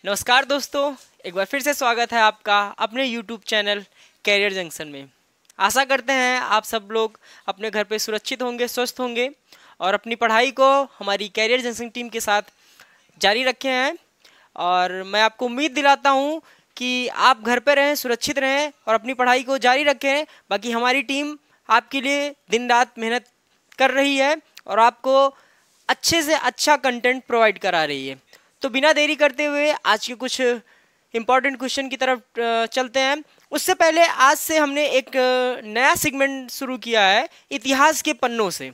नमस्कार दोस्तों, एक बार फिर से स्वागत है आपका अपने YouTube चैनल कैरियर जंक्शन में। आशा करते हैं आप सब लोग अपने घर पे सुरक्षित होंगे, स्वस्थ होंगे और अपनी पढ़ाई को हमारी कैरियर जंक्शन टीम के साथ जारी रखे हैं। और मैं आपको उम्मीद दिलाता हूं कि आप घर पे रहें, सुरक्षित रहें और अपनी पढ़ाई को जारी रखें। बाकी हमारी टीम आपके लिए दिन रात मेहनत कर रही है और आपको अच्छे से अच्छा कंटेंट प्रोवाइड करा रही है। तो बिना देरी करते हुए आज के कुछ इम्पॉर्टेंट क्वेश्चन की तरफ चलते हैं। उससे पहले आज से हमने एक नया सेगमेंट शुरू किया है इतिहास के पन्नों से।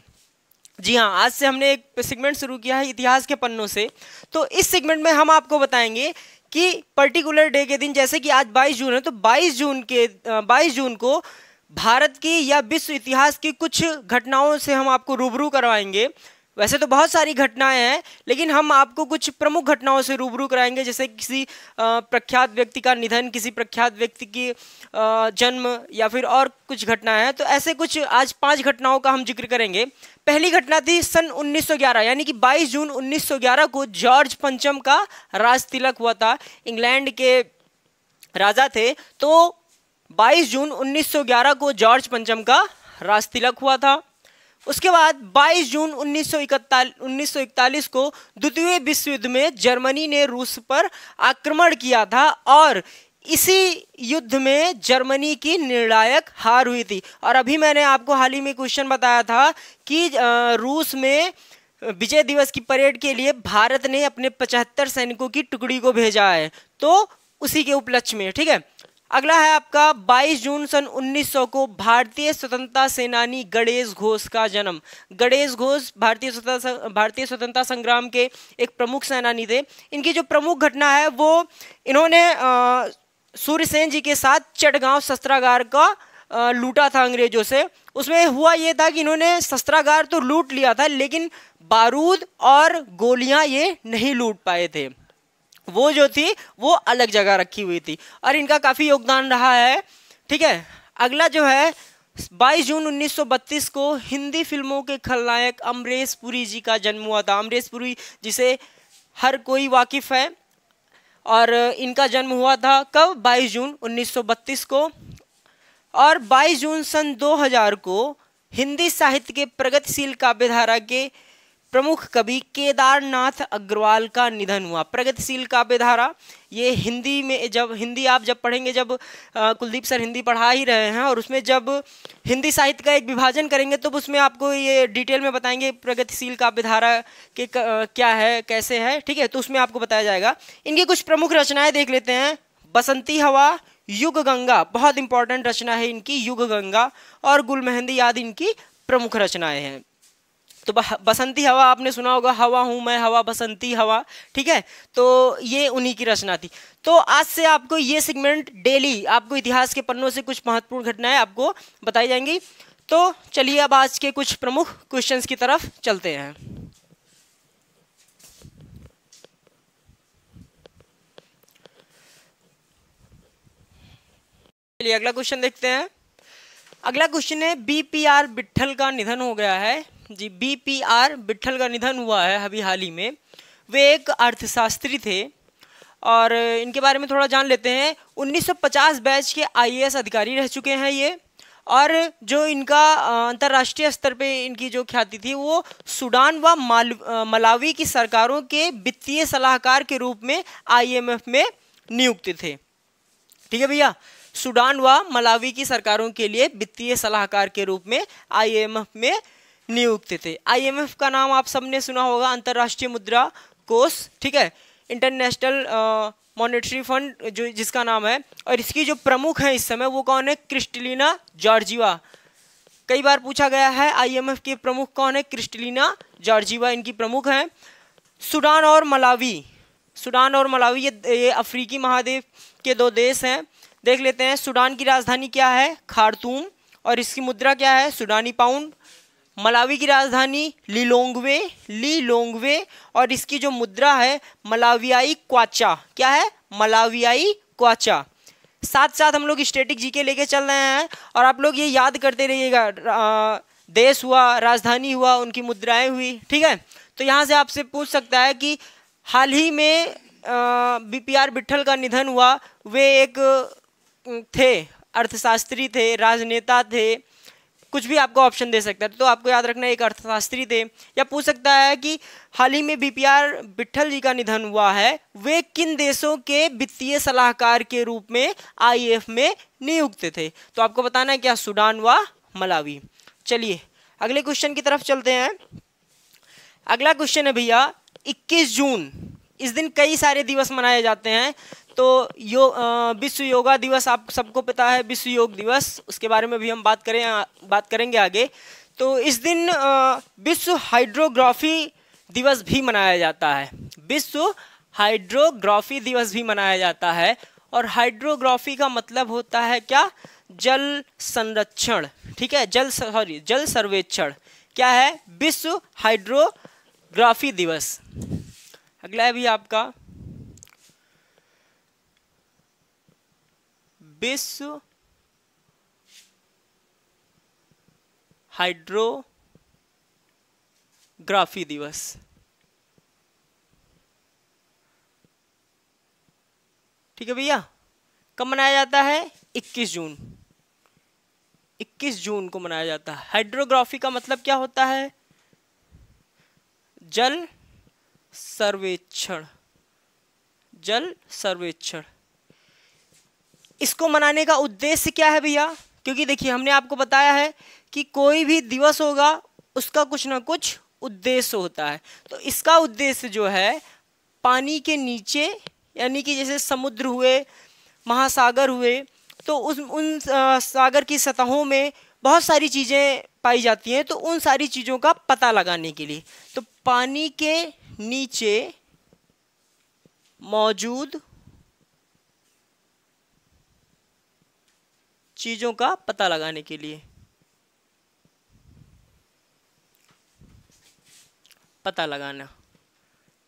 जी हाँ, आज से हमने एक सेगमेंट शुरू किया है इतिहास के पन्नों से। तो इस सेगमेंट में हम आपको बताएंगे कि पर्टिकुलर डे के दिन, जैसे कि आज 22 जून है, तो 22 जून को भारत की या विश्व इतिहास की कुछ घटनाओं से हम आपको रूबरू करवाएंगे। वैसे तो बहुत सारी घटनाएं हैं, लेकिन हम आपको कुछ प्रमुख घटनाओं से रूबरू कराएंगे, जैसे किसी प्रख्यात व्यक्ति का निधन, किसी प्रख्यात व्यक्ति की जन्म या फिर और कुछ घटनाएं हैं। तो ऐसे कुछ आज 5 घटनाओं का हम जिक्र करेंगे। पहली घटना थी सन 1911, यानी कि 22 जून 1911 को जॉर्ज पंचम का राज तिलक हुआ था। इंग्लैंड के राजा थे, तो 22 जून 1911 को जॉर्ज पंचम का राज तिलक हुआ था। उसके बाद 22 जून 1941 को द्वितीय विश्व युद्ध में जर्मनी ने रूस पर आक्रमण किया था और इसी युद्ध में जर्मनी की निर्णायक हार हुई थी। और अभी मैंने आपको हाल ही में क्वेश्चन बताया था कि रूस में विजय दिवस की परेड के लिए भारत ने अपने 75 सैनिकों की टुकड़ी को भेजा है, तो उसी के उपलक्ष्य में। ठीक है, अगला है आपका 22 जून सन 1900 को भारतीय स्वतंत्रता सेनानी गणेश घोष का जन्म। गणेश घोष भारतीय स्वतंत्रता संग्राम के एक प्रमुख सेनानी थे। इनकी जो प्रमुख घटना है वो इन्होंने सूर्यसेन जी के साथ चटगांव शस्त्रागार का लूटा था अंग्रेजों से। उसमें हुआ ये था कि इन्होंने शस्त्रागार तो लूट लिया था, लेकिन बारूद और गोलियां ये नहीं लूट पाए थे। वो जो थी वो अलग जगह रखी हुई थी और इनका काफ़ी योगदान रहा है। ठीक है, अगला जो है 22 जून 1932 को हिंदी फिल्मों के खलनायक अमरीश पुरी जी का जन्म हुआ था। अमरीश पुरी जिसे हर कोई वाकिफ है, और इनका जन्म हुआ था कब? 22 जून 1932 को। और 22 जून सन 2000 को हिंदी साहित्य के प्रगतिशील काव्यधारा के प्रमुख कवि केदारनाथ अग्रवाल का निधन हुआ। प्रगतिशील काव्यधारा, ये हिंदी में हिंदी आप जब पढ़ेंगे, जब कुलदीप सर हिंदी पढ़ा ही रहे हैं, और उसमें जब हिंदी साहित्य का एक विभाजन करेंगे तो उसमें आपको ये डिटेल में बताएंगे प्रगतिशील काव्यधारा के क्या है, कैसे है। ठीक है, तो उसमें आपको बताया जाएगा। इनकी कुछ प्रमुख रचनाएं देख लेते हैं। बसंती हवा, युग गंगा, बहुत इंपॉर्टेंट रचना है इनकी युग गंगा, और गुल मेहंदी आदि इनकी प्रमुख रचनाएं हैं। तो बसंती हवा आपने सुना होगा, हवा हूँ मैं हवा बसंती हवा। ठीक है, तो ये उन्हीं की रचना थी। तो आज से आपको ये सेगमेंट डेली आपको इतिहास के पन्नों से कुछ महत्वपूर्ण घटनाएं आपको बताई जाएंगी। तो चलिए अब आज के कुछ प्रमुख क्वेश्चंस की तरफ चलते हैं। चलिए अगला क्वेश्चन देखते हैं। अगला क्वेश्चन है, BPR विट्ठल का निधन हो गया है। जी, BPR विट्ठल का निधन हुआ है अभी हाल ही में। वे एक अर्थशास्त्री थे और इनके बारे में थोड़ा जान लेते हैं। 1950 बैच के IAS अधिकारी रह चुके हैं ये, और जो इनका अंतर्राष्ट्रीय स्तर पे इनकी जो ख्याति थी वो सूडान व मलावी की सरकारों के वित्तीय सलाहकार के रूप में IMF में नियुक्त थे। ठीक है भैया, सूडान व मलावी की सरकारों के लिए वित्तीय सलाहकार के रूप में IMF में नियुक्त थे। IMF का नाम आप सबने सुना होगा, अंतर्राष्ट्रीय मुद्रा कोष। ठीक है, इंटरनेशनल मॉनेटरी फंड जो जिसका नाम है। और इसकी जो प्रमुख है इस समय वो कौन है? Kristalina Georgieva. कई बार पूछा गया है IMF के प्रमुख कौन है? क्रिस्टलिना जॉर्जिवा इनकी प्रमुख हैं। सूडान और मलावी ये अफ्रीकी महाद्वीप के 2 देश हैं। देख लेते हैं। सूडान की राजधानी क्या है? खार्तूम, और इसकी मुद्रा क्या है? सूडानी पाउंड। मलावी की राजधानी लीलोंगवे, और इसकी जो मुद्रा है मलावियाई क्वाचा। क्या है? मलावियाई क्वाचा। साथ साथ हम लोग स्टैटिक जीके लेके चल रहे हैं, और आप लोग ये याद करते रहिएगा, देश हुआ, राजधानी हुआ, उनकी मुद्राएं हुई। ठीक है, तो यहाँ से आपसे पूछ सकता है कि हाल ही में बीपीआर बिट्ठल का निधन हुआ, वे एक थे, अर्थशास्त्री थे, राजनेता थे, कुछ भी आपको ऑप्शन दे सकता है। तो आपको याद रखना एक अर्थशास्त्री थे। या पूछ सकता है कि हाल ही में बीपीआर बिट्ठल जी का निधन हुआ है, वे किन देशों के वित्तीय सलाहकार के रूप में आईएफ में नियुक्त थे। तो आपको बताना है क्या, सूडान व मलावी। चलिए अगले क्वेश्चन की तरफ चलते हैं। अगला क्वेश्चन है भैया 21 जून, इस दिन कई सारे दिवस मनाए जाते हैं। तो विश्व योगा दिवस आप सबको पता है, विश्व योग दिवस, उसके बारे में भी हम बात करेंगे आगे। तो इस दिन विश्व हाइड्रोग्राफी दिवस भी मनाया जाता है, विश्व हाइड्रोग्राफी दिवस भी मनाया जाता है। और हाइड्रोग्राफी का मतलब होता है क्या, जल संरक्षण, ठीक है, जल सर्वेक्षण। क्या है, विश्व हाइड्रोग्राफी दिवस। अगला है भी आपका विश्व हाइड्रोग्राफी दिवस। ठीक है भैया, कब मनाया जाता है, 21 जून, 21 जून को मनाया जाता है। हाइड्रोग्राफी का मतलब क्या होता है, जल सर्वेक्षण, जल सर्वेक्षण। इसको मनाने का उद्देश्य क्या है भैया, क्योंकि देखिए हमने आपको बताया है कि कोई भी दिवस होगा उसका कुछ ना कुछ उद्देश्य होता है। तो इसका उद्देश्य जो है, पानी के नीचे, यानी कि जैसे समुद्र हुए, महासागर हुए, तो उन सागर की सतहों में बहुत सारी चीज़ें पाई जाती हैं, तो उन सारी चीज़ों का पता लगाने के लिए, तो पानी के नीचे मौजूद चीज़ों का पता लगाने के लिए, पता लगाना,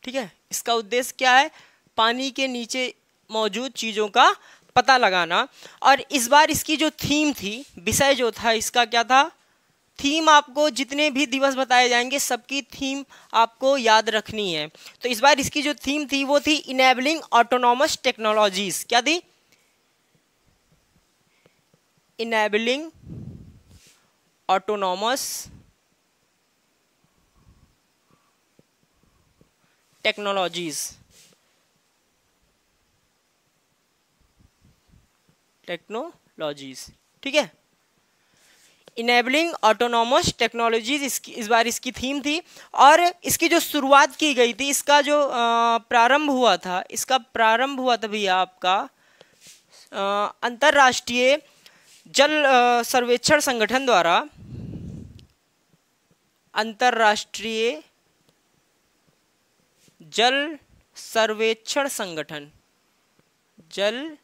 ठीक है, इसका उद्देश्य क्या है, पानी के नीचे मौजूद चीज़ों का पता लगाना। और इस बार इसकी जो थीम थी, विषय जो था इसका क्या था, थीम आपको जितने भी दिवस बताए जाएंगे सबकी थीम आपको याद रखनी है। तो इस बार इसकी जो थीम थी वो थी इनेबलिंग ऑटोनॉमस टेक्नोलॉजीज। क्या थी, इनेबलिंग ऑटोनॉमस टेक्नोलॉजीज, ठीक है, इनेबलिंग ऑटोनॉमस टेक्नोलॉजीज इस बार इसकी थीम थी। और इसकी जो शुरुआत की गई थी, इसका जो प्रारंभ हुआ था, भैया आपका अंतर्राष्ट्रीय जल सर्वेक्षण संगठन द्वारा, अंतर्राष्ट्रीय जल सर्वेक्षण संगठन, जल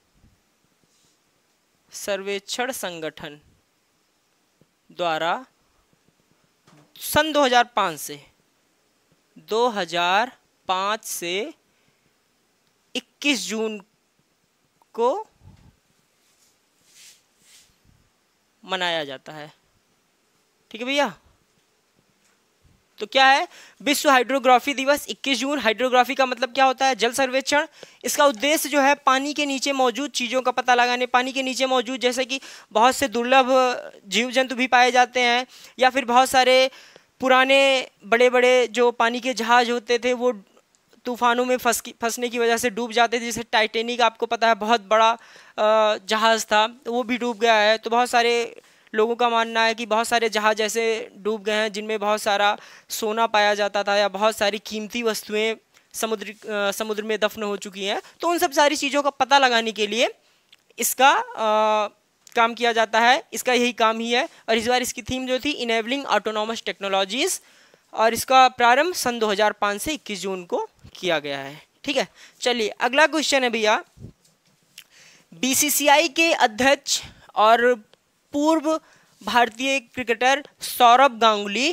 सर्वेक्षण संगठन द्वारा सन 2005 से 21 जून को मनाया जाता है। ठीक है भैया, तो क्या है, विश्व हाइड्रोग्राफी दिवस 21 जून। हाइड्रोग्राफी का मतलब क्या होता है, जल सर्वेक्षण। इसका उद्देश्य जो है पानी के नीचे मौजूद चीज़ों का पता लगाने, पानी के नीचे मौजूद जैसे कि बहुत से दुर्लभ जीव जंतु भी पाए जाते हैं, या फिर बहुत सारे पुराने बड़े बड़े जो पानी के जहाज होते थे वो तूफानों में फंसने की वजह से डूब जाते थे। जैसे टाइटैनिक आपको पता है, बहुत बड़ा जहाज़ था, तो वो भी डूब गया है। तो बहुत सारे लोगों का मानना है कि बहुत सारे जहाज ऐसे डूब गए हैं जिनमें बहुत सारा सोना पाया जाता था, या बहुत सारी कीमती वस्तुएं समुद्र में दफन हो चुकी हैं। तो उन सब सारी चीज़ों का पता लगाने के लिए इसका काम किया जाता है, इसका यही काम ही है। और इस बार इसकी थीम जो थी इनेबलिंग ऑटोनॉमस टेक्नोलॉजीज, और इसका प्रारंभ सन 2005 से 21 जून को किया गया है। ठीक है, चलिए अगला क्वेश्चन है भैया, बीसीसीआई के अध्यक्ष और पूर्व भारतीय क्रिकेटर सौरभ गांगुली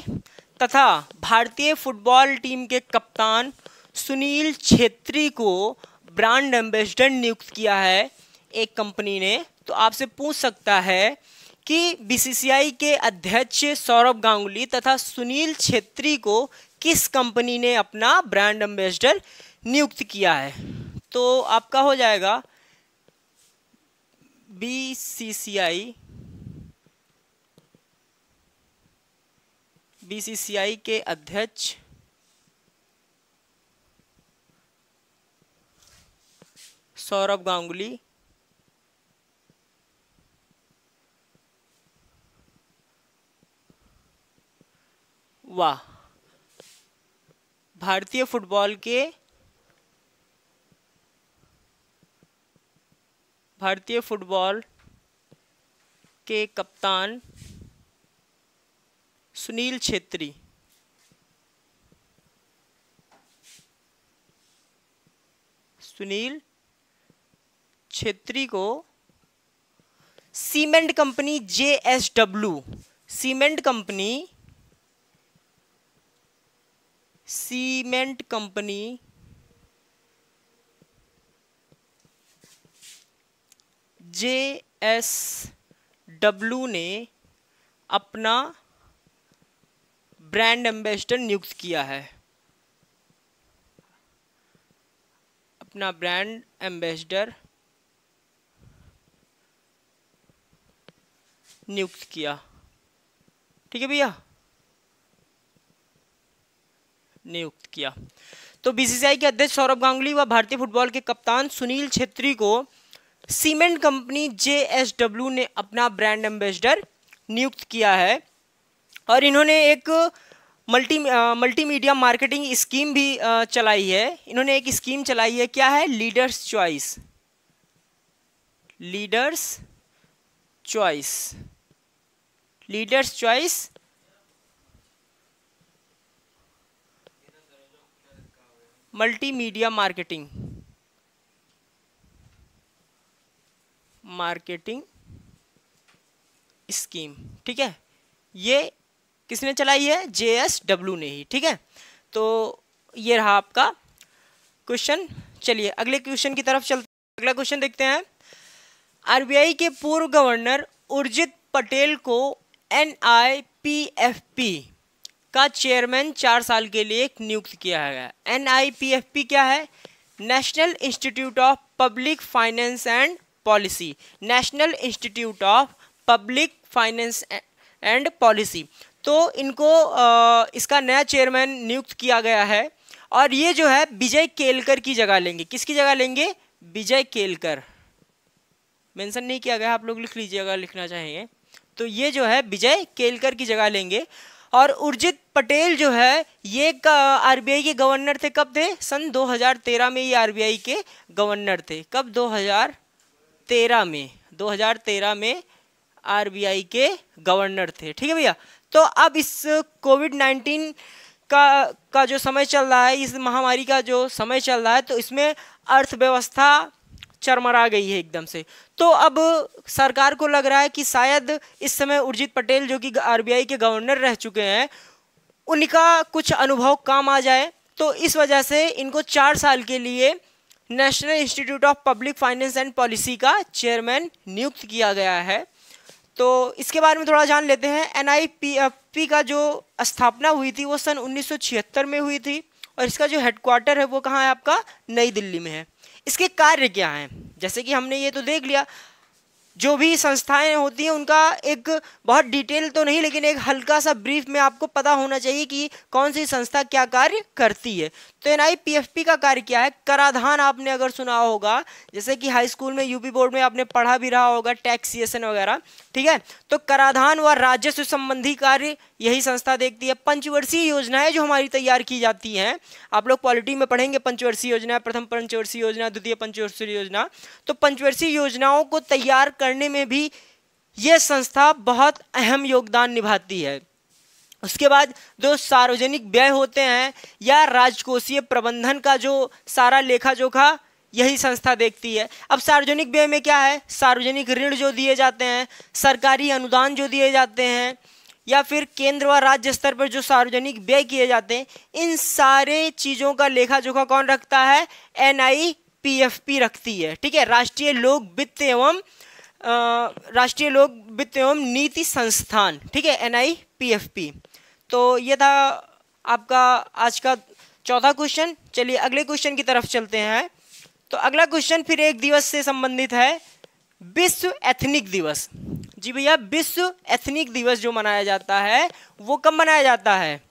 तथा भारतीय फुटबॉल टीम के कप्तान सुनील छेत्री को ब्रांड एम्बेसडर नियुक्त किया है एक कंपनी ने। तो आपसे पूछ सकता है कि बीसीसीआई के अध्यक्ष सौरभ गांगुली तथा सुनील छेत्री को किस कंपनी ने अपना ब्रांड एम्बेसडर नियुक्त किया है। तो आपका हो जाएगा बीसीसीआई के अध्यक्ष सौरभ गांगुली, वाह, भारतीय फुटबॉल के कप्तान सुनील छेत्री को सीमेंट कंपनी JSW ने अपना ब्रांड एम्बेसडर नियुक्त किया है। अपना ब्रांड एम्बेसडर नियुक्त किया। ठीक है भैया, नियुक्त किया। तो बीसीसीआई के अध्यक्ष सौरभ गांगुली व भारतीय फुटबॉल के कप्तान सुनील छेत्री को सीमेंट कंपनी JSW ने अपना ब्रांड एम्बेसडर नियुक्त किया है। और इन्होंने एक मल्टीमीडिया मार्केटिंग स्कीम भी चलाई है। इन्होंने एक स्कीम चलाई है, क्या है? Leaders choice multimedia marketing scheme. ठीक है, ये किसने चलाई है? JSW ने ही। ठीक है, तो ये रहा आपका क्वेश्चन। चलिए अगले क्वेश्चन की तरफ चलते हैं। अगला क्वेश्चन देखते हैं। आरबीआई के पूर्व गवर्नर उर्जित पटेल को NIPFP का चेयरमैन 4 साल के लिए नियुक्त किया गया। NIPFP क्या है? National institute of public finance and policy. National institute of public finance and policy. तो इनको इसका नया चेयरमैन नियुक्त किया गया है। और ये जो है विजय केलकर की जगह लेंगे। किसकी जगह लेंगे? विजय केलकर। मेंशन नहीं किया गया, आप लोग लिख लीजिए अगर लिखना चाहेंगे। तो ये जो है विजय केलकर की जगह लेंगे। और उर्जित पटेल जो है ये आरबीआई के गवर्नर थे। कब थे? सन 2013 में ये आरबीआई के गवर्नर थे। कब? 2013 में आरबीआई के गवर्नर थे। ठीक है भैया। तो अब इस कोविड-19 का जो समय चल रहा है, इस महामारी का जो समय चल रहा है, तो इसमें अर्थव्यवस्था चरमरा गई है एकदम से। तो अब सरकार को लग रहा है कि शायद इस समय उर्जित पटेल जो कि आरबीआई के गवर्नर रह चुके हैं, उनका कुछ अनुभव काम आ जाए। तो इस वजह से इनको 4 साल के लिए national institute of public finance and policy का चेयरमैन नियुक्त किया गया है। तो इसके बारे में थोड़ा जान लेते हैं। NIPFP का जो स्थापना हुई थी वो सन 1976 में हुई थी। और इसका जो हेडक्वार्टर है वो कहाँ है? आपका नई दिल्ली में है। इसके कार्य क्या हैं? जैसे कि हमने ये तो देख लिया, जो भी संस्थाएं होती हैं उनका एक बहुत डिटेल तो नहीं, लेकिन एक हल्का सा ब्रीफ में आपको पता होना चाहिए कि कौन सी संस्था क्या कार्य करती है। तो NIPFP का कार्य क्या है? कराधान आपने अगर सुना होगा, जैसे कि हाई स्कूल में यूपी बोर्ड में आपने पढ़ा भी रहा होगा, टैक्सेशन वगैरह। ठीक है, तो कराधान व राजस्व संबंधी कार्य यही संस्था देखती है। पंचवर्षीय योजनाएं जो हमारी तैयार की जाती हैं, आप लोग पॉलिटी में पढ़ेंगे पंचवर्षीय योजना, प्रथम पंचवर्षीय योजना, द्वितीय पंचवर्षीय योजना। तो पंचवर्षीय योजनाओं को तैयार करने में भी यह संस्था बहुत अहम योगदान निभाती है। उसके बाद जो सार्वजनिक व्यय होते हैं या राजकोषीय प्रबंधन का जो सारा लेखा जोखा यही संस्था देखती है। अब सार्वजनिक व्यय में क्या है? सार्वजनिक ऋण जो दिए जाते हैं, सरकारी अनुदान जो दिए जाते हैं, या फिर केंद्र व राज्य स्तर पर जो सार्वजनिक व्यय किए जाते हैं, इन सारे चीज़ों का लेखा जोखा कौन रखता है? NIPFP रखती है। ठीक है, राष्ट्रीय लोक वित्त एवं नीति संस्थान। ठीक है, NIPFP। तो ये था आपका आज का चौथा क्वेश्चन। चलिए अगले क्वेश्चन की तरफ चलते हैं। तो अगला क्वेश्चन फिर एक दिवस से संबंधित है, विश्व एथनिक दिवस। जी भैया, विश्व एथनिक दिवस जो मनाया जाता है वो कब मनाया जाता है?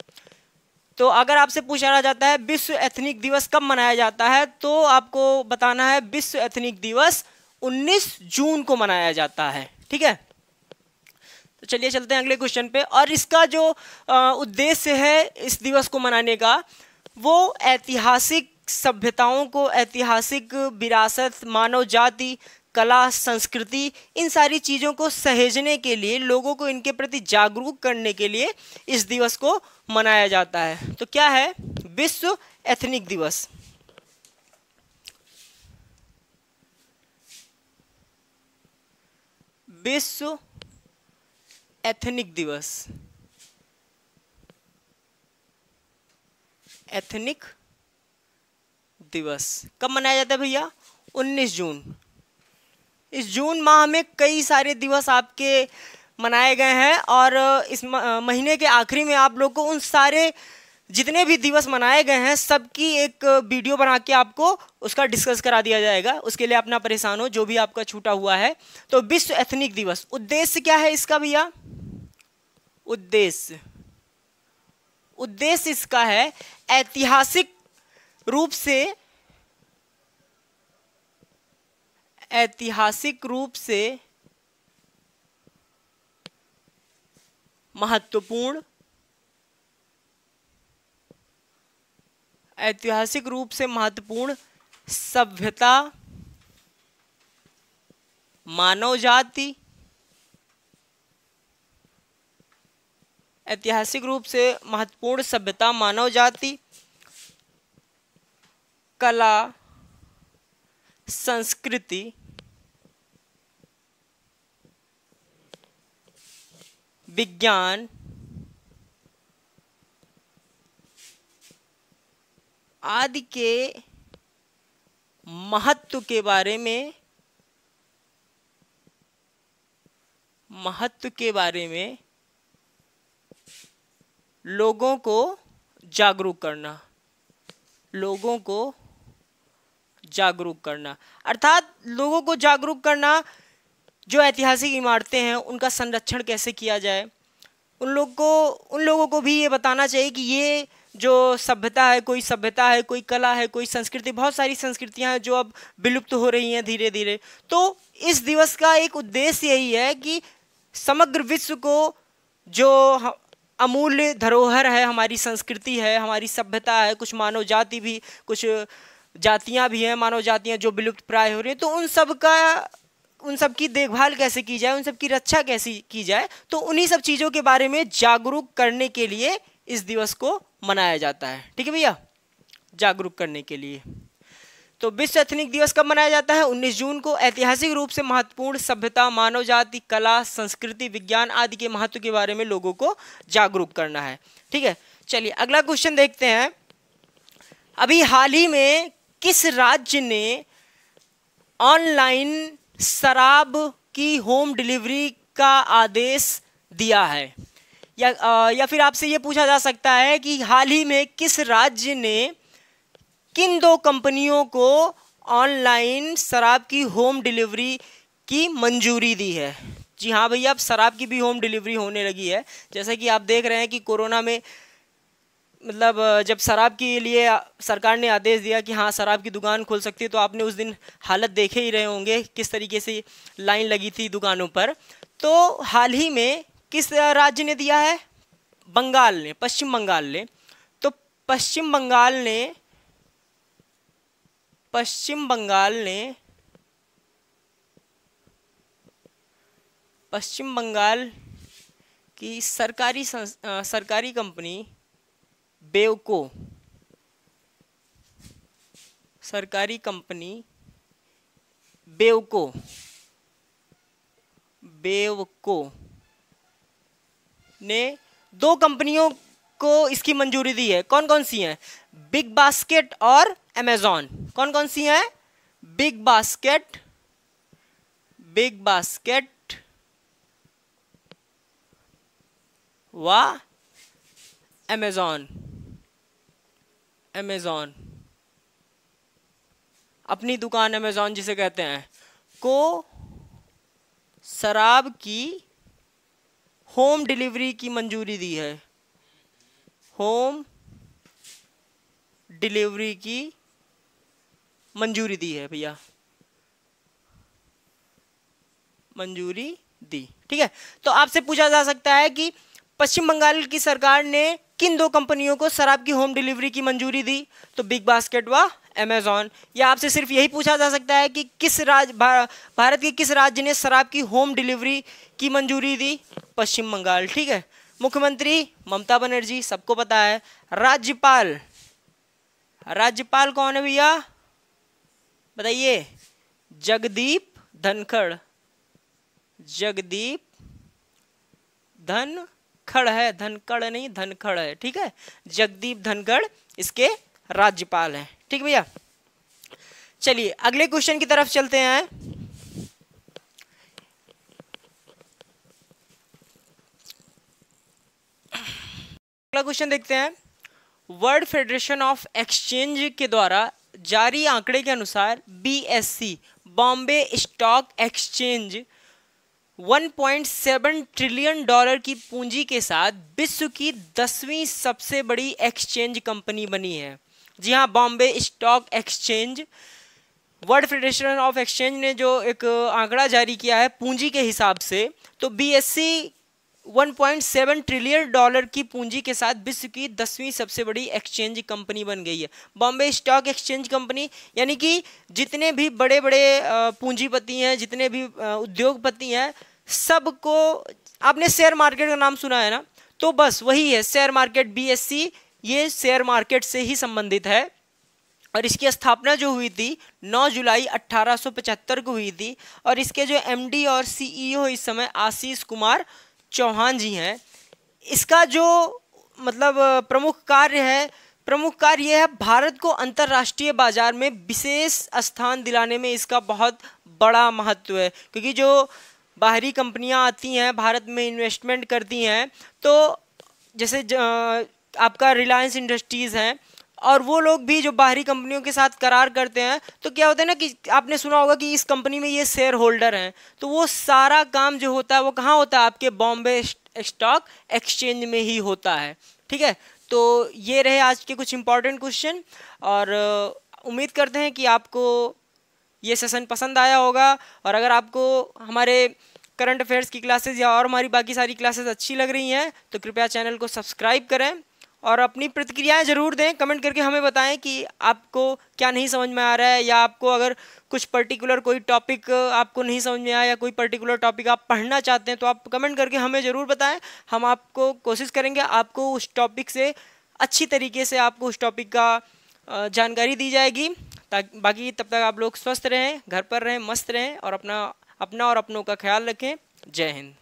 तो अगर आपसे पूछा जाता है विश्व एथनिक दिवस कब मनाया जाता है, तो आपको बताना है विश्व एथनिक दिवस 19 जून को मनाया जाता है। ठीक है, तो चलिए चलते हैं अगले क्वेश्चन पे। और इसका जो उद्देश्य है इस दिवस को मनाने का, वो ऐतिहासिक सभ्यताओं को, ऐतिहासिक विरासत, मानव जाति, कला, संस्कृति, इन सारी चीज़ों को सहेजने के लिए, लोगों को इनके प्रति जागरूक करने के लिए इस दिवस को मनाया जाता है। तो क्या है? विश्व एथनिक दिवस। विश्व एथनिक दिवस, एथनिक दिवस कब मनाया जाता है भैया? 19 जून। इस जून माह में कई सारे दिवस आपके मनाए गए हैं, और इस महीने के आखिरी में आप लोग को उन सारे जितने भी दिवस मनाए गए हैं सबकी एक वीडियो बना के आपको उसका डिस्कस करा दिया जाएगा। उसके लिए अपना परेशान हो, जो भी आपका छूटा हुआ है। तो विश्व एथनिक दिवस, उद्देश्य क्या है इसका भैया? उद्देश्य इसका है ऐतिहासिक रूप से महत्वपूर्ण, सभ्यता, मानव जाति, ऐतिहासिक रूप से महत्वपूर्ण सभ्यता, मानव जाति, कला, संस्कृति, विज्ञान आदि के महत्व के बारे में लोगों को जागरूक करना, अर्थात लोगों को जागरूक करना, जो ऐतिहासिक इमारतें हैं उनका संरक्षण कैसे किया जाए। उन लोगों को भी ये बताना चाहिए कि ये जो सभ्यता है, कोई कला है, कोई संस्कृति, बहुत सारी संस्कृतियां हैं जो अब विलुप्त हो रही हैं धीरे धीरे। तो इस दिवस का एक उद्देश्य यही है कि समग्र विश्व को जो अमूल्य धरोहर है, हमारी संस्कृति है, हमारी सभ्यता है, कुछ मानव जाति भी, कुछ जातियां भी हैं, मानव जातियां जो विलुप्त प्राय हो रही हैं, तो उन सब की देखभाल कैसे की जाए, उन सब की रक्षा कैसे की जाए। तो उन्हीं सब चीज़ों के बारे में जागरूक करने के लिए इस दिवस को मनाया जाता है। ठीक है भैया, जागरूक करने के लिए। तो विश्व एथनिक दिवस कब मनाया जाता है? 19 जून को। ऐतिहासिक रूप से महत्वपूर्ण सभ्यता, मानव जाति, कला, संस्कृति, विज्ञान आदि के महत्व के बारे में लोगों को जागरूक करना है। ठीक है, चलिए अगला क्वेश्चन देखते हैं। अभी हाल ही में किस राज्य ने ऑनलाइन शराब की होम डिलीवरी का आदेश दिया है? या फिर आपसे ये पूछा जा सकता है कि हाल ही में किस राज्य ने किन 2 कंपनियों को ऑनलाइन शराब की होम डिलीवरी की मंजूरी दी है? जी हाँ भैया, अब शराब की भी होम डिलीवरी होने लगी है। जैसा कि आप देख रहे हैं कि कोरोना में, मतलब जब शराब के लिए सरकार ने आदेश दिया कि हाँ शराब की दुकान खोल सकती है, तो आपने उस दिन हालत देखे ही रहे होंगे किस तरीके से लाइन लगी थी दुकानों पर। तो हाल ही में किस राज्य ने दिया है? बंगाल ने, पश्चिम बंगाल ने। तो पश्चिम बंगाल की सरकारी कंपनी बेवको, ने 2 कंपनियों को इसकी मंजूरी दी है। कौन कौन सी हैं? बिग बास्केट और अमेजॉन। कौन कौन सी हैं? बिग बास्केट व अमेजॉन। अपनी दुकान अमेजॉन जिसे कहते हैं, को शराब की होम डिलीवरी की मंजूरी दी है। होम डिलीवरी की मंजूरी दी है भैया, मंजूरी दी। ठीक है, तो आपसे पूछा जा सकता है कि पश्चिम बंगाल की सरकार ने किन दो कंपनियों को शराब की होम डिलीवरी की मंजूरी दी, तो बिग बास्केट व अमेजॉन। या आपसे सिर्फ यही पूछा जा सकता है कि किस राज्य भारत के किस राज्य ने शराब की होम डिलीवरी की मंजूरी दी, पश्चिम बंगाल। ठीक है, मुख्यमंत्री ममता बनर्जी, सबको पता है। राज्यपाल, राज्यपाल कौन है भैया बताइए? जगदीप धनखड़, जगदीप धनखड़ है, धनखड़ नहीं धनखड़ है। ठीक है, जगदीप धनखड़ इसके राज्यपाल हैं। ठीक भैया, चलिए अगले क्वेश्चन की तरफ चलते हैं। अगला क्वेश्चन देखते हैं। वर्ल्ड फेडरेशन ऑफ एक्सचेंज के द्वारा जारी आंकड़े के अनुसार BSc, Bombay stock exchange 1.7 trillion dollar की पूंजी के साथ विश्व की 10वीं सबसे बड़ी एक्सचेंज कंपनी बनी है। जी हाँ, Bombay stock exchange, world federation of exchange ने जो एक आंकड़ा जारी किया है पूंजी के हिसाब से, तो बीएससी 1.7 ट्रिलियन डॉलर की पूंजी के साथ विश्व की 10वीं सबसे बड़ी एक्सचेंज कंपनी बन गई है। बॉम्बे स्टॉक एक्सचेंज कंपनी यानी कि जितने भी बड़े बड़े पूंजीपति हैं, जितने भी उद्योगपति हैं, सबको, आपने शेयर मार्केट का नाम सुना है ना, तो बस वही है शेयर मार्केट। बीएससी ये शेयर मार्केट से ही संबंधित है और इसकी स्थापना जो हुई थी 9 जुलाई 1875 को हुई थी। और इसके जो एमडी और सीईओ इस समय आशीष कुमार चौहान जी हैं। इसका जो मतलब प्रमुख कार्य यह है भारत को अंतर्राष्ट्रीय बाजार में विशेष स्थान दिलाने में इसका बहुत बड़ा महत्व है, क्योंकि जो बाहरी कंपनियां आती हैं भारत में इन्वेस्टमेंट करती हैं, तो जैसे आपका रिलायंस इंडस्ट्रीज़ हैं, और वो लोग भी जो बाहरी कंपनियों के साथ करार करते हैं, तो क्या होता है ना कि आपने सुना होगा कि इस कंपनी में ये शेयर होल्डर हैं, तो वो सारा काम जो होता है वो कहाँ होता है? आपके बॉम्बे स्टॉक एक्सचेंज में ही होता है। ठीक है, तो ये रहे आज के कुछ इंपॉर्टेंट क्वेश्चन, और उम्मीद करते हैं कि आपको ये सेशन पसंद आया होगा। और अगर आपको हमारे करंट अफेयर्स की क्लासेज या और हमारी बाकी सारी क्लासेज अच्छी लग रही हैं, तो कृपया चैनल को सब्सक्राइब करें और अपनी प्रतिक्रियाएं ज़रूर दें। कमेंट करके हमें बताएं कि आपको क्या नहीं समझ में आ रहा है, या आपको अगर कुछ पर्टिकुलर कोई टॉपिक आपको नहीं समझ में आया, या कोई पर्टिकुलर टॉपिक आप पढ़ना चाहते हैं, तो आप कमेंट करके हमें ज़रूर बताएं। हम आपको कोशिश करेंगे आपको उस टॉपिक से अच्छी तरीके से आपको उस टॉपिक का जानकारी दी जाएगी। ताकि बाकी तब तक आप लोग स्वस्थ रहें, घर पर रहें, मस्त रहें और अपना और अपनों का ख्याल रखें। जय हिंद।